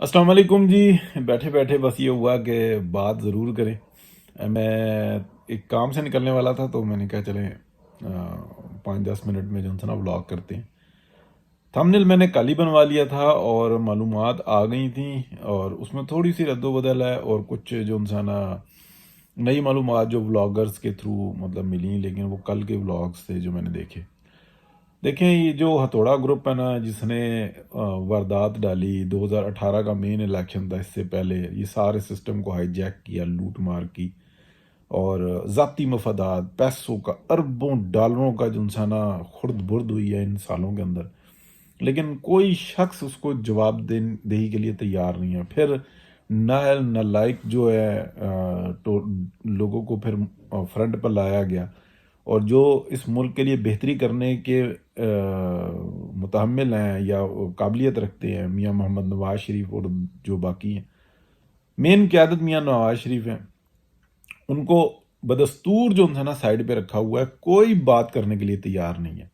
السلام علیکم جی. بیٹھے بیٹھے بس یہ ہوا کہ بات ضرور کریں. میں ایک کام سے نکلنے والا تھا تو میں نے کہا چلیں 5-10 منٹ میں جو ہے نا ولاگ کرتے ہیں. تھمبنیل میں نے کل ہی بنوا لیا تھا اور معلومات آ گئی تھیں اور اس میں تھوڑی سی رد و بدل ہے اور کچھ جو انسان نئی معلومات جو ولاگرز کے تھرو مطلب ملی، لیکن وہ کل کے ولاگز تھے جو میں نے دیکھے. دیکھیں یہ جو ہتھوڑا گروپ ہے نا جس نے واردات ڈالی 2018 کا مین الیکشن تھا، اس سے پہلے یہ سارے سسٹم کو ہائی جیک کیا، لوٹ مار کی اور ذاتی مفادات پیسوں کا اربوں ڈالروں کا جو انسانہ خرد برد ہوئی ہے ان سالوں کے اندر، لیکن کوئی شخص اس کو جواب دہی کے لیے تیار نہیں ہے. پھر نااہل نالائق جو ہے تو لوگوں کو پھر فرنٹ پر لایا گیا اور جو اس ملک کے لیے بہتری کرنے کے متحمل ہیں یا قابلیت رکھتے ہیں، میاں محمد نواز شریف اور جو باقی ہیں، مین قیادت میاں نواز شریف ہیں، ان کو بدستور جو ہے نا سائڈ پہ رکھا ہوا ہے، کوئی بات کرنے کے لیے تیار نہیں ہے.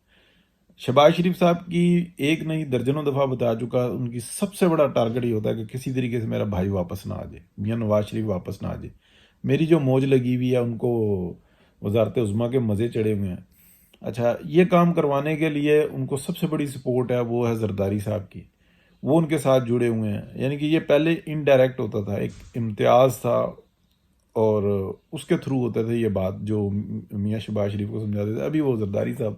شہباز شریف صاحب کی ایک نہیں درجنوں دفعہ بتا چکا، ان کی سب سے بڑا ٹارگٹ یہ ہوتا ہے کہ کسی طریقے سے میرا بھائی واپس نہ آ جائے، میاں نواز شریف واپس نہ آ جائے. میری جو موج لگی ہوئی ہے ان کو وزارت عظمیٰ کے مزے چڑھے ہوئے ہیں. اچھا، یہ کام کروانے کے لیے ان کو سب سے بڑی سپورٹ ہے وہ ہے زرداری صاحب کی، وہ ان کے ساتھ جڑے ہوئے ہیں. یعنی کہ یہ پہلے انڈائریکٹ ہوتا تھا، ایک امتیاز تھا اور اس کے تھرو ہوتا تھا یہ بات جو میاں شہباز شریف کو سمجھاتے تھے. ابھی وہ زرداری صاحب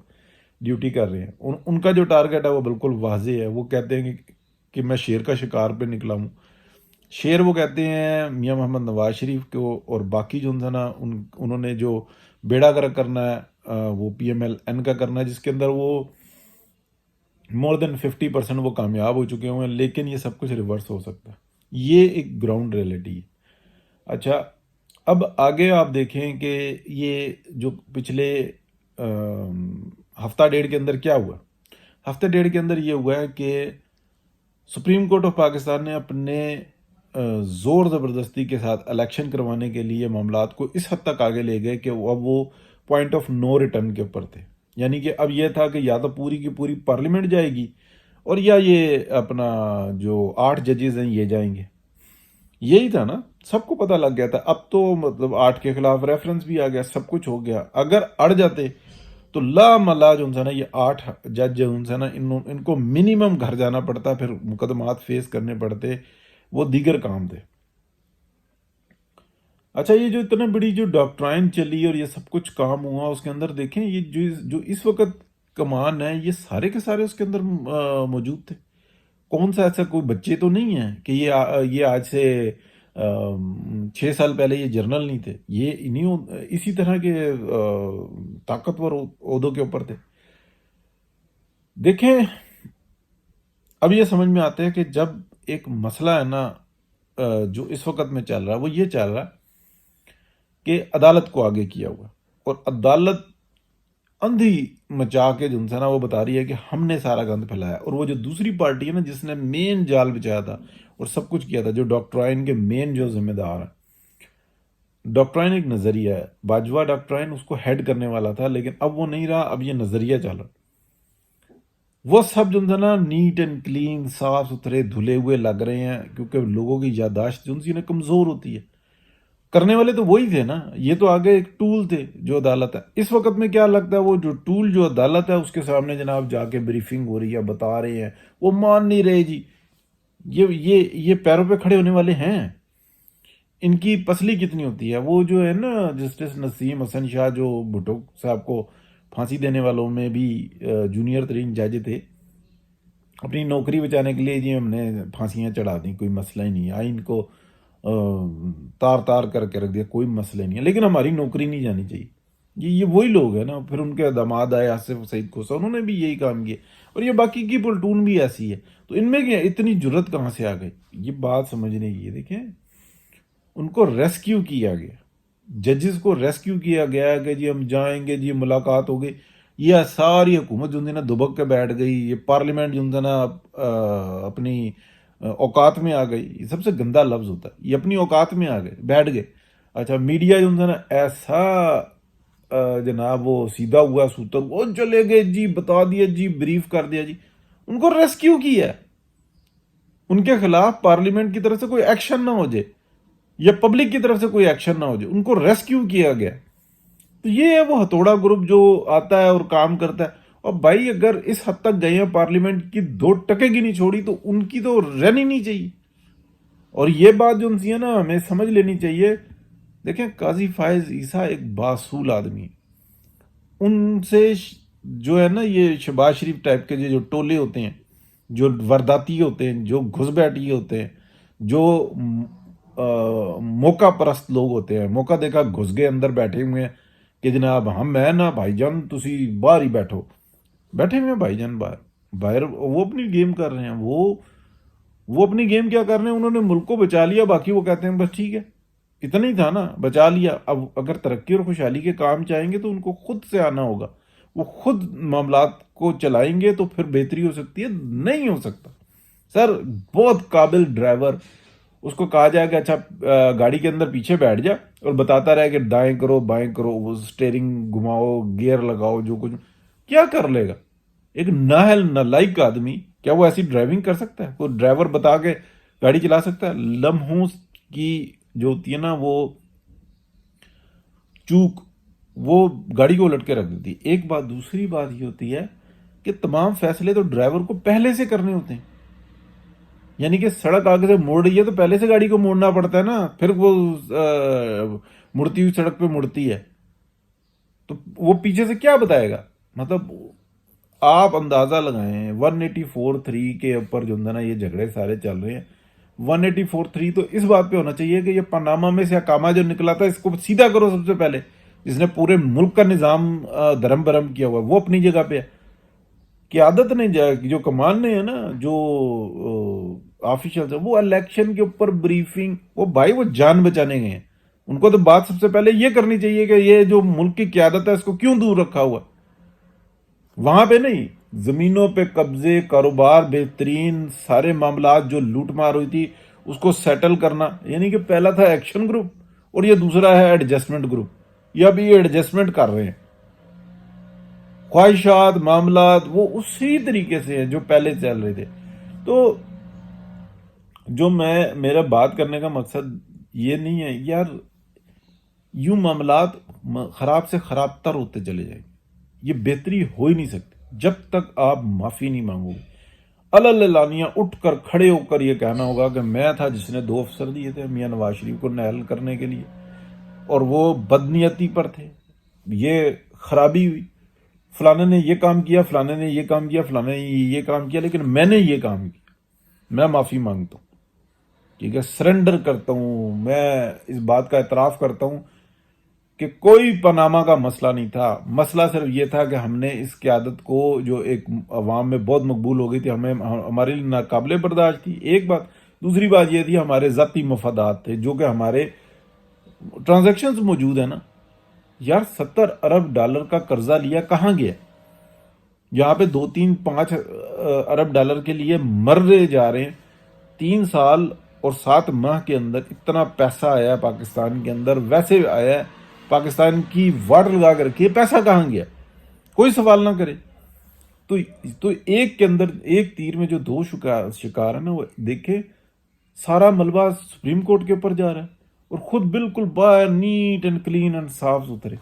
ڈیوٹی کر رہے ہیں. ان کا جو ٹارگٹ ہے وہ بالکل واضح ہے. وہ کہتے ہیں کہ میں شیر کا شکار پہ نکلا ہوں. شیر وہ کہتے ہیں میاں محمد نواز شریف کو، اور باقی جو ہے نا انہوں نے جو بیڑا گرک کرنا ہے وہ پی ایم ایل این کا کرنا ہے، جس کے اندر وہ مور دین 50% وہ کامیاب ہو چکے ہوئے ہیں. لیکن یہ سب کچھ ریورس ہو سکتا ہے، یہ ایک گراؤنڈ ریئلٹی ہے. اچھا، اب آگے آپ دیکھیں کہ یہ جو پچھلے ہفتہ ڈیڑھ کے اندر کیا ہوا. ہفتہ ڈیڑھ کے اندر یہ ہوا ہے کہ سپریم کورٹ آف پاکستان نے اپنے زور زبردستی کے ساتھ الیکشن کروانے کے لیے معاملات کو اس حد تک آگے لے گئے کہ اب وہ پوائنٹ آف نو ریٹرن کے اوپر تھے. یعنی کہ اب یہ تھا کہ یا تو پوری کی پوری پارلیمنٹ جائے گی اور یا یہ اپنا جو 8 ججز ہیں یہ جائیں گے. یہی تھا نا، سب کو پتہ لگ گیا تھا. اب تو مطلب 8 کے خلاف ریفرنس بھی آ گیا، سب کچھ ہو گیا. اگر اڑ جاتے تو لا ملا جو ہے نا یہ 8 جج جو ہے نا ان کو منیمم گھر جانا پڑتا، پھر مقدمات فیس کرنے پڑتے، وہ دیگر کام تھے. اچھا، یہ جو اتنا بڑی جو ڈاکٹرائن چلی اور یہ سب کچھ کام ہوا اس کے اندر دیکھیں یہ جو اس وقت کمان ہے یہ سارے کے سارے اس کے اندر موجود تھے. کون سا ایسا کوئی بچے تو نہیں ہیں کہ یہ آج سے 6 سال پہلے یہ جرنل نہیں تھے، یہ اسی طرح کے طاقتور عہدوں کے اوپر تھے. دیکھیں، اب یہ سمجھ میں آتا ہے کہ جب ایک مسئلہ ہے نا جو اس وقت میں چل رہا ہے وہ یہ چل رہا ہے کہ عدالت کو آگے کیا ہوا، اور عدالت اندھی مچا کے جو ہے نا وہ بتا رہی ہے کہ ہم نے سارا گند پھیلایا. اور وہ جو دوسری پارٹی ہے نا جس نے مین جال بچایا تھا اور سب کچھ کیا تھا، جو ڈاکٹرائن کے مین جو ذمہ دار ہیں. ڈاکٹرائن ایک نظریہ ہے، باجوہ ڈاکٹرائن اس کو ہیڈ کرنے والا تھا، لیکن اب وہ نہیں رہا، اب یہ نظریہ چل رہا. وہ سب جو ہے نا نیٹ اینڈ کلین، صاف ستھرے دھلے ہوئے لگ رہے ہیں، کیونکہ لوگوں کی یادداشت جو سی کمزور ہوتی ہے. کرنے والے تو وہی تھے نا، یہ تو آگے ایک ٹول تھے جو عدالت ہے. اس وقت میں کیا لگتا ہے وہ جو ٹول جو عدالت ہے اس کے سامنے جناب جا کے بریفنگ ہو رہی ہے، بتا رہے ہیں، وہ مان نہیں رہے جی. یہ پیروں پہ کھڑے ہونے والے ہیں. ان کی پسلی کتنی ہوتی ہے. وہ جو ہے نا جسٹس نسیم حسن شاہ جو بھٹو صاحب کو پھانسی دینے والوں میں بھی جونیئر ترین جج تھے، اپنی نوکری بچانے کے لیے جی ہم نے پھانسیاں چڑھا دیں، کوئی مسئلہ ہی نہیں ہے، آئین کو تار تار کر کے رکھ دیا، کوئی مسئلہ نہیں ہے، لیکن ہماری نوکری نہیں جانی چاہیے. یہ وہی لوگ ہیں نا. پھر ان کے داماد آئے آصف سعید کوسا، انہوں نے بھی یہی کام کیا، اور یہ باقی کی پلٹون بھی ایسی ہے. تو ان میں کیا اتنی جرت کہاں سے آ گئی، یہ بات سمجھنے کی ہے. دیکھیں، ان کو ریسکیو کیا گیا، ججز کو ریسکیو کیا گیا کہ جی ہم جائیں گے، جی ملاقات ہو گئی. یہ ساری حکومت جو ہے نا دبک کے بیٹھ گئی. یہ پارلیمنٹ جو ہے نا اپنی اوقات میں آ گئی. یہ سب سے گندا لفظ ہوتا ہے، یہ اپنی اوقات میں آ گئے، بیٹھ گئے. اچھا، میڈیا جو ہے نا ایسا جناب وہ سیدھا ہوا سوتر، وہ چلے گئے جی، بتا دیا جی، بریف کر دیا جی. ان کو ریسکیو کیا. ان کے خلاف پارلیمنٹ کی طرف سے کوئی ایکشن نہ ہو جائے یا پبلک کی طرف سے کوئی ایکشن نہ ہو جائے، ان کو ریسکیو کیا گیا. تو یہ ہے وہ ہتھوڑا گروپ جو آتا ہے اور کام کرتا ہے. اور بھائی اگر اس حد تک گئے ہیں پارلیمنٹ کی 2 ٹکے کی نہیں چھوڑی، تو ان کی تو رہنی نہیں چاہیے. اور یہ بات جو ان سے ہے نا ہمیں سمجھ لینی چاہیے. دیکھیں قاضی فائز عیسیٰ ایک باصول آدمی ہے. ان سے جو ہے نا یہ شہباز شریف ٹائپ کے جو ٹولے ہوتے ہیں، جو وارداتی ہوتے ہیں، جو گھس بیٹھی ہوتے ہیں، جو موقع پرست لوگ ہوتے ہیں، موقع دیکھا گھس گئے اندر بیٹھے ہوئے ہیں کہ جناب ہم ہے نا بھائی جان تسی باہر ہی بیٹھے ہوئے ہیں بھائی جان باہر وہ اپنی گیم کر رہے ہیں. وہ اپنی گیم کیا کر رہے ہیں؟ انہوں نے ملک کو بچا لیا، باقی وہ کہتے ہیں بس ٹھیک ہے اتنا ہی تھا نا، بچا لیا. اب اگر ترقی اور خوشحالی کے کام چاہیں گے تو ان کو خود سے آنا ہوگا، وہ خود معاملات کو چلائیں گے تو پھر بہتری ہو سکتی ہے. نہیں ہو سکتا سر. بہت قابل ڈرائیور، اس کو کہا جائے کہ اچھا گاڑی کے اندر پیچھے بیٹھ جا اور بتاتا رہے کہ دائیں کرو بائیں کرو، وہ سٹیئرنگ گھماؤ گیئر لگاؤ، جو کچھ کیا کر لے گا ایک نااہل نالائق آدمی؟ کیا وہ ایسی ڈرائیونگ کر سکتا ہے؟ کوئی ڈرائیور بتا کے گاڑی چلا سکتا ہے؟ لمحوں کی جو ہوتی ہے نا وہ چوک، وہ گاڑی کو الٹ کے رکھ دیتی ہے. ایک بات. دوسری بات یہ ہوتی ہے کہ تمام فیصلے تو ڈرائیور کو پہلے سے کرنے ہوتے ہیں. یعنی کہ سڑک آگے سے موڑ رہی ہے تو پہلے سے گاڑی کو موڑنا پڑتا ہے نا، پھر وہ مڑتی ہوئی سڑک پہ مڑتی ہے تو وہ پیچھے سے کیا بتائے گا؟ مطلب آپ اندازہ لگائیں 184(3) کے اوپر جو ہے نا یہ جھگڑے سارے چل رہے ہیں. 184(3) تو اس بات پہ ہونا چاہیے کہ یہ پاناما میں سے اقامہ جو نکلا تھا اس کو سیدھا کرو سب سے پہلے، جس نے پورے ملک کا نظام دھرم برم کیا ہوا ہے وہ اپنی جگہ پہ ہے. قیادت نے جو کمان نے ہے نا، جو آفیشلز ہیں، وہ الیکشن کے اوپر بریفنگ، وہ بھائی وہ جان بچانے گئے ہیں. ان کو تو بات سب سے پہلے یہ کرنی چاہیے کہ یہ جو ملک کی قیادت ہے اس کو کیوں دور رکھا ہوا. وہاں پہ نہیں، زمینوں پہ قبضے، کاروبار بہترین، سارے معاملات جو لوٹ مار ہوئی تھی اس کو سیٹل کرنا. یعنی کہ پہلا تھا ایکشن گروپ اور یہ دوسرا ہے ایڈجسٹمنٹ گروپ. یہ ابھی ایڈجسٹمنٹ کر رہے ہیں. خواہشات معاملات وہ اسی طریقے سے ہیں جو پہلے چل رہے تھے. تو جو میرا بات کرنے کا مقصد یہ نہیں ہے یار، یوں معاملات خراب سے خراب تر ہوتے چلے جائیں گے. یہ بہتری ہو ہی نہیں سکتی جب تک آپ معافی نہیں مانگو گے. علانیہ اٹھ کر کھڑے ہو کر یہ کہنا ہوگا کہ میں تھا جس نے 2 افسر دیے تھے میاں نواز شریف کو نائل کرنے کے لیے، اور وہ بدنیتی پر تھے، یہ خرابی ہوئی، فلانے نے یہ کام کیا، فلانے نے یہ کام کیا، فلانے نے یہ کام کیا، لیکن میں نے یہ کام کیا. میں معافی مانگتا ہوں، ٹھیک ہے، سرنڈر کرتا ہوں. میں اس بات کا اعتراف کرتا ہوں کہ کوئی پاناما کا مسئلہ نہیں تھا. مسئلہ صرف یہ تھا کہ ہم نے اس قیادت کو جو ایک عوام میں بہت مقبول ہو گئی تھی، ہمارے لیے ناقابل برداشت تھی. ایک بات. دوسری بات یہ تھی ہمارے ذاتی مفادات تھے جو کہ ہمارے ٹرانزیکشنز موجود ہیں نا. یار $70 ارب کا قرضہ لیا کہاں گیا؟ یہاں پہ 2-3-5 ارب ڈالر کے لیے مر رہے جا رہے ہیں. 3 سال اور 7 ماہ کے اندر اتنا پیسہ آیا ہے پاکستان کے اندر، ویسے آیا ہے پاکستان کی واٹر لگا کے رکھی ہے، پیسہ کہاں گیا؟ کوئی سوال نہ کرے. تو ایک کے اندر ایک تیر میں جو 2 شکار ہیں نا، وہ دیکھے سارا ملبہ سپریم کورٹ کے اوپر جا رہا ہے اور خود بالکل باہر نیٹ اینڈ کلین اینڈ صاف ستھرے.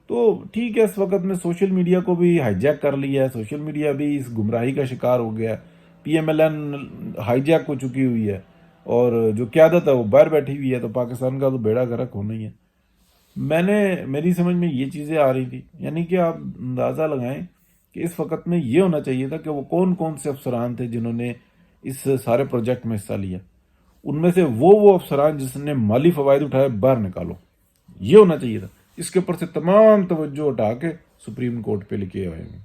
تو ٹھیک ہے، اس وقت میں سوشل میڈیا کو بھی ہائی جیک کر لیا ہے، سوشل میڈیا بھی اس گمراہی کا شکار ہو گیا ہے. P M L N hijack ہو چکی ہوئی ہے اور جو قیادت ہے وہ باہر بیٹھی ہوئی ہے. تو پاکستان کا تو بیڑا غرق ہونا ہی ہے. میری سمجھ میں یہ چیزیں آ رہی تھی. یعنی کہ آپ اندازہ لگائیں کہ اس وقت میں یہ ہونا چاہیے تھا کہ وہ کون کون سے افسران تھے جنہوں نے اس سارے پروجیکٹ میں حصہ لیا. ان میں سے وہ افسران جس نے مالی فوائد اٹھائے باہر نکالو. یہ ہونا چاہیے تھا. اس کے اوپر سے تمام توجہ اٹھا کے سپریم کورٹ پہ لکھے ہوئے ہیں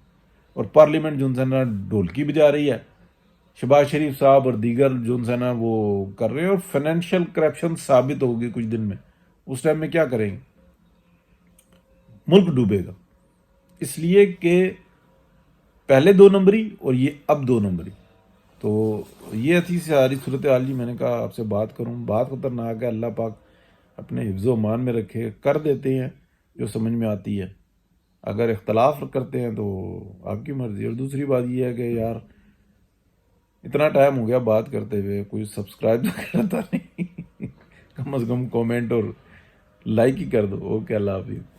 اور پارلیمنٹ جو ان نا ڈھولکی بجا رہی ہے. شہباز شریف صاحب اور دیگر جو ان نا وہ کر رہے ہیں اور فائنینشیل کرپشن ثابت ہوگی کچھ دن میں. اس ٹائم میں کیا کریں گے؟ ملک ڈوبے گا. اس لیے کہ پہلے 2 نمبری اور یہ اب 2 نمبری. تو یہ تھی ساری صورتحال جی. میں نے کہا آپ سے بات کروں. بات خطرناک ہے. اللہ پاک اپنے حفظ و امان میں رکھے. کر دیتے ہیں جو سمجھ میں آتی ہے. اگر اختلاف کرتے ہیں تو آپ کی مرضی. اور دوسری بات یہ ہے کہ یار اتنا ٹائم ہو گیا بات کرتے ہوئے، کوئی سبسکرائب تو کرتا نہیں، کم از کم کومنٹ اور لائک ہی کر دو۔ اوکے، اللہ حافظ۔